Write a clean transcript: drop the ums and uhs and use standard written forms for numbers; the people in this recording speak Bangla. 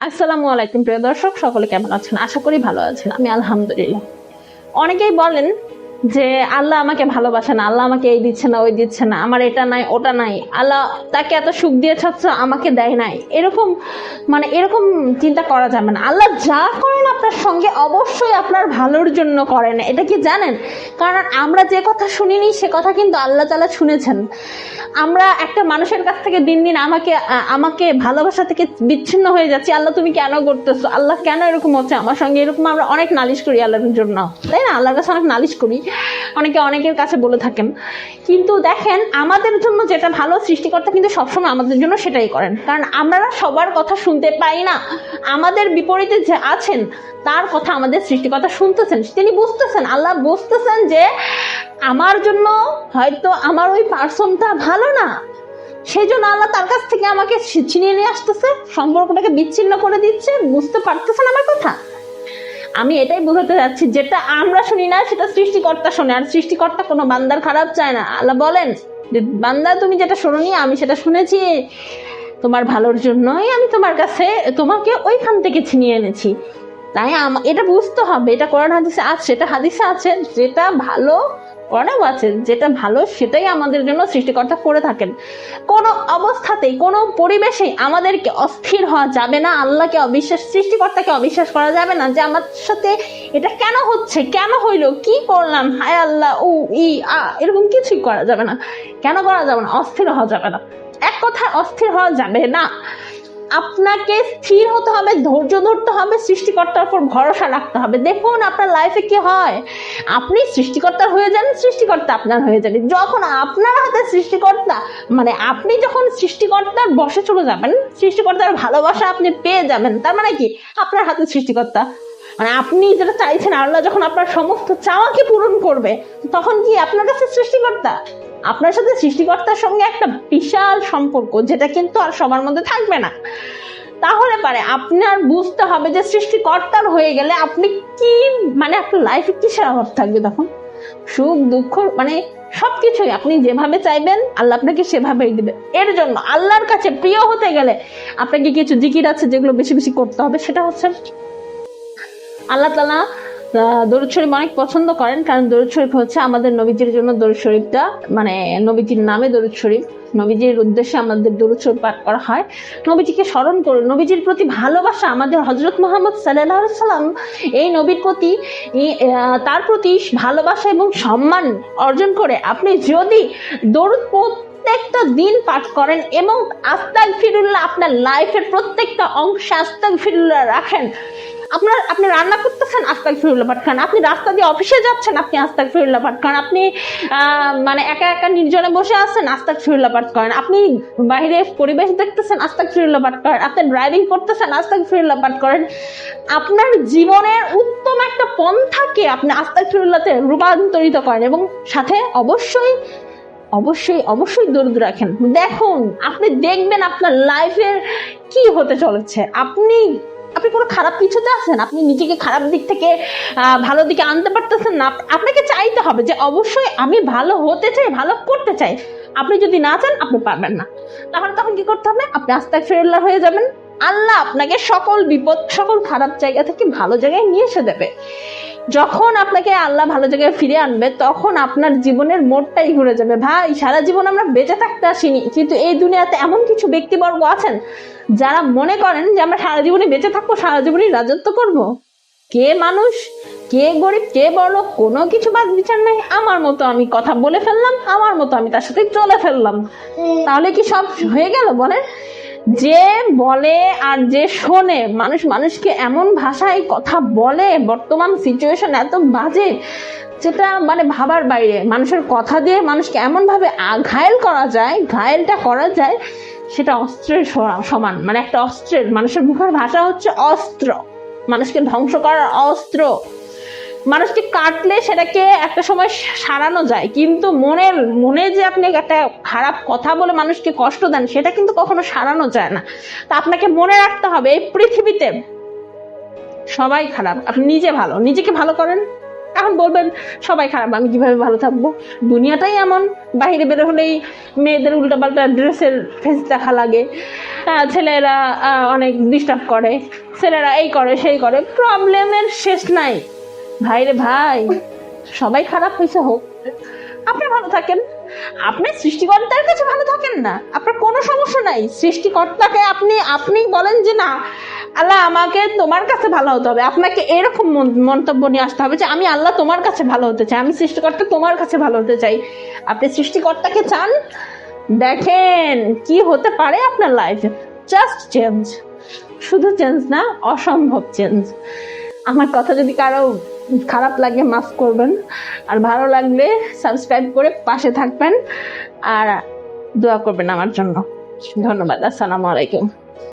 আসসালামু আলাইকুম প্রিয় দর্শক, সকলে কেমন আছেন? আশা করি ভালো আছেন। আমি আলহামদুলিল্লাহ। অনেকেই বলেন যে আল্লাহ আমাকে ভালোবাসে না, আল্লাহ আমাকে এই দিচ্ছে না, ওই দিচ্ছে না, আমার এটা নাই ওটা নাই, আল্লাহ তাকে এত সুখ দিয়েছে আমাকে দেয় নাই। এরকম চিন্তা করা যাবে না। আল্লাহ যা করেন আপনার সঙ্গে অবশ্যই আপনার ভালোর জন্য করেন, এটা কি জানেন? কারণ আমরা যে কথা শুনিনি সে কথা কিন্তু আল্লাহ তাআলা শুনেছেন। আমরা একটা মানুষের কাছ থেকে দিন দিন আমাকে ভালোবাসা থেকে বিচ্ছিন্ন হয়ে যাচ্ছি। আল্লাহ তুমি কেন করতেছো, আল্লাহ কেন এরকম হচ্ছে আমার সঙ্গে, এরকম আমরা অনেক নালিশ করি আল্লাহর জন্য, তাই না? আল্লাহর কাছে অনেক নালিশ করি, অনেকের কাছে বলে থাকেন। কিন্তু দেখেন, আমাদের জন্য যেটা ভালো সৃষ্টিকর্তা কিন্তু সবসময় আমাদের জন্য সেটাই করেন। কারণ আমরা সবার কথা শুনতে পাই না। আমাদের বিপরীতে যে আছেন তার কথা আমাদের সৃষ্টিকর্তা শুনতেছেন, তিনি বুঝতেছেন, আল্লাহ বুঝতেছেন যে আমার জন্য হয়তো আমার ওই পার্সনটা ভালো না, সেই জন্য আল্লাহ তার কাছ থেকে আমাকে ছিনিয়ে নিয়ে আসতেছে, সম্পর্কটাকে বিচ্ছিন্ন করে দিচ্ছে। বুঝতে পারতেছেন আমার কথা? আমি এটাই বোঝাতে যাচ্ছি, যেটা আমরা শুনি না সেটা সৃষ্টিকর্তা শোনে, আর সৃষ্টিকর্তা কোনো বান্দার খারাপ চায় না। আল্লাহ বলেন যে বান্দা তুমি যেটা শোনোনি আমি সেটা শুনেছি, তোমার ভালোর জন্যই আমি তোমাকে ওইখান থেকে ছিনিয়ে এনেছি। তাই এটা বুঝতে হবে, এটা কোরআন হাদিসে আছে, সেটা হাদিসে আছে, যেটা ভালো কোরআনেও আছে, যেটা ভালো সেটাই আমাদের জন্য সৃষ্টিকর্তা করে থাকেন। কোনো অবস্থাতেই কোনো পরিবেশেই আমাদেরকে অস্থির হওয়া যাবে না, আল্লাহকে সৃষ্টিকর্তাকে অবিশ্বাস করা যাবে না, যে আমার সাথে এটা কেন হচ্ছে, কেন হইলো, কি করলাম, হায় আল্লাহ এরকম কিছুই করা যাবে না। কেন করা যাবে না? অস্থির হওয়া যাবে না, এক কথা অস্থির হওয়া যাবে না। আপনাকে স্থির হতে হবে, ধৈর্য ধরতে হবে, সৃষ্টিকর্তার উপর ভরসা রাখতে হবে। দেখুন আপনার লাইফে কি হয়, আপনি সৃষ্টিকর্তা হয়ে যান, সৃষ্টিকর্তা আপনার হয়ে যাবে। যখন আপনার হাতে সৃষ্টিকর্তা, আপনি যখন সৃষ্টিকর্তার বশে চলে যাবেন, সৃষ্টিকর্তার ভালোবাসা আপনি পেয়ে যাবেন, তার মানে কি আপনার হাতে সৃষ্টিকর্তা, আপনি যেটা চাইছেন আল্লাহ যখন আপনার সমস্ত চাওয়াকে পূরণ করবে, তখন কি আপনার কাছে সৃষ্টিকর্তা, আপনার সাথে সৃষ্টিকর্তার সঙ্গে একটা বিশাল সম্পর্ক, যেটা কিন্তু আর সবার মধ্যে থাকবে না। তাহলে পারে আপনার বুঝতে হবে যে সৃষ্টিকর্তার হয়ে গেলে আপনি কি আপনার লাইফে কিসের অভাব থাকবে তখন? সুখ দুঃখ সবকিছুই আপনি যেভাবে চাইবেন আল্লাহ আপনাকে সেভাবেই দিবে। এর জন্য আল্লাহর কাছে প্রিয় হতে গেলে আপনাকে কিছু জিকির আছে যেগুলো বেশি বেশি করতে হবে। সেটা হচ্ছে আল্লাহ তাআলা দরুদ শরীফ অনেক পছন্দ করেন, কারণ দরুদ শরীফ হচ্ছে আমাদের নবীজির জন্য দরুদ শরীফটা, নবীজির নামে দরুদ শরীফ, নবীজির উদ্দেশ্যে আমাদের দরুদ শরীফ পাঠ করা হয়। নবীজিকে স্মরণ করুন, নবীজির প্রতি ভালোবাসা, আমাদের হযরত মুহাম্মদ সাল্লাল্লাহু আলাইহি সাল্লাম এই নবীর প্রতি তার প্রতি ভালোবাসা এবং সম্মান অর্জন করে আপনি যদি দরুদ প্রত্যেকটা দিন পাঠ করেন এবং আস্তাগফিরুল্লাহ আপনার লাইফের প্রত্যেকটা অংশে আস্তাগফিরুল্লাহ রাখেন, আপনি রান্না করতেছেন আস্তাগফিরুল্লাহ পাঠ করেন, আপনি রাস্তা দিয়ে অফিসে যাচ্ছেন আপনি আস্তাগফিরুল্লাহ পাঠ করেন, আপনি একা একা নির্জনে বসে আছেন আস্তাগফিরুল্লাহ পাঠ করেন, আপনি বাইরে পরিবেশ দেখতেছেন আস্তাগফিরুল্লাহ পাঠ করেন, আপনি ড্রাইভিং করতেছেন আস্তাগফিরুল্লাহ পাঠ করেন। আপনার জীবনের উত্তম একটা পন্থাকে আপনি আস্তাগফিরুল্লাহতে রূপান্তরিত করেন এবং সাথে অবশ্যই অবশ্যই অবশ্যই দরুদ রাখেন। দেখুন, আপনি দেখবেন আপনার লাইফের কি হতে চলেছে। আপনি কোনো খারাপ কিছুতে আছেন, আপনি নিজেকে খারাপ দিক থেকে ভালো দিকে আনতে পারতেছেন না, আপনাকে চাইতে হবে যে অবশ্যই আমি ভালো হতে চাই, ভালো করতে চাই। আপনি যদি না চান আপনি পারবেন না, তাহলে তখন কি করতে হবে? আপনি আস্তাগফিরুল্লাহ হয়ে যাবেন, আল্লাহ আপনাকে সকল বিপদ, সকল খারাপ জায়গা থেকে ভালো জায়গায় নিয়ে এসে দেবে। যখন আপনাকে আল্লাহ ভালো জায়গায় ফিরে আনবে, তখন আপনার জীবনের মোড়টাই ঘুরে যাবে। ভাই, সারা জীবন আমরা বেঁচে থাকতে আসিনি, কিন্তু এই দুনিয়াতে এমন কিছু ব্যক্তিবর্গ আছেন যারা মনে করেন যে আমরা সারা জীবনে বেঁচে থাকবো, সারা জীবনই রাজত্ব করব। কে মানুষ, কে গরিব, কে বড়লোক, কোনো কিছু বাদ বিচার নাই। আমার মতো আমি কথা বলে ফেললাম, আমার মতো আমি তার সাথে চলে ফেললাম, তাহলে কি সব হয়ে গেল? বলেন, যে বলে আর যে শোনে, মানুষকে এমন ভাষায় কথা বলে, বর্তমান সিচুয়েশন এত বাজে যেটা ভাবার বাইরে। মানুষের কথা দিয়ে মানুষকে এমন ভাবে ঘায়েলটা করা যায়, সেটা অস্ত্রের সমান। একটা অস্ত্রের, মানুষের মুখের ভাষা হচ্ছে অস্ত্র, মানুষকে ধ্বংস করার অস্ত্র। মানুষকে কাটলে সেটাকে একটা সময় সারানো যায়, কিন্তু মনে যে আপনি একটা খারাপ কথা বলে মানুষকে কষ্ট দেন, সেটা কিন্তু কখনো সারানো যায় না। তা আপনাকে মনে রাখতে হবে, এই পৃথিবীতে সবাই খারাপ, আপনি নিজে ভালো, নিজেকে ভালো করেন, এখন বলবেন সবাই খারাপ, আমি কিভাবে ভালো থাকবো? দুনিয়াটাই এমন, বাইরে বের হলেই মেয়েদের উল্টাপাল্টা ড্রেসের ফেস দেখা লাগে, ছেলেরা অনেক ডিস্টার্ব করে, ছেলেরা এই করে সেই করে, প্রবলেমের শেষ নাই। ভাইরে ভাই, সবাই খারাপ হয়েছে হোক, আপনি ভালো থাকেন। আপনি সৃষ্টিকর্তার কাছে ভালো থাকেন না, আপনার কোনো সমস্যা নাই। সৃষ্টিকর্তাকে আপনি বলেন যে না আল্লাহ আমাকে তোমার কাছে ভালো হতে হবে, আপনাকে এরকম মন্তব্য নিয়ে আসতে হবে যে আমি আল্লাহ তোমার কাছে ভালো হতে চাই, আমি সৃষ্টিকর্তা তোমার কাছে ভালো হতে চাই। আপনি সৃষ্টিকর্তাকে চান, দেখেন কি হতে পারে আপনার লাইফে। জাস্ট চেঞ্জ, শুধু চেঞ্জ না, অসম্ভব চেঞ্জ। আমার কথা যদি কারো খারাপ লাগে মাফ করবেন, আর ভালো লাগলে সাবস্ক্রাইব করে পাশে থাকবেন আর দোয়া করবেন আমার জন্য। ধন্যবাদ। আসসালামু আলাইকুম।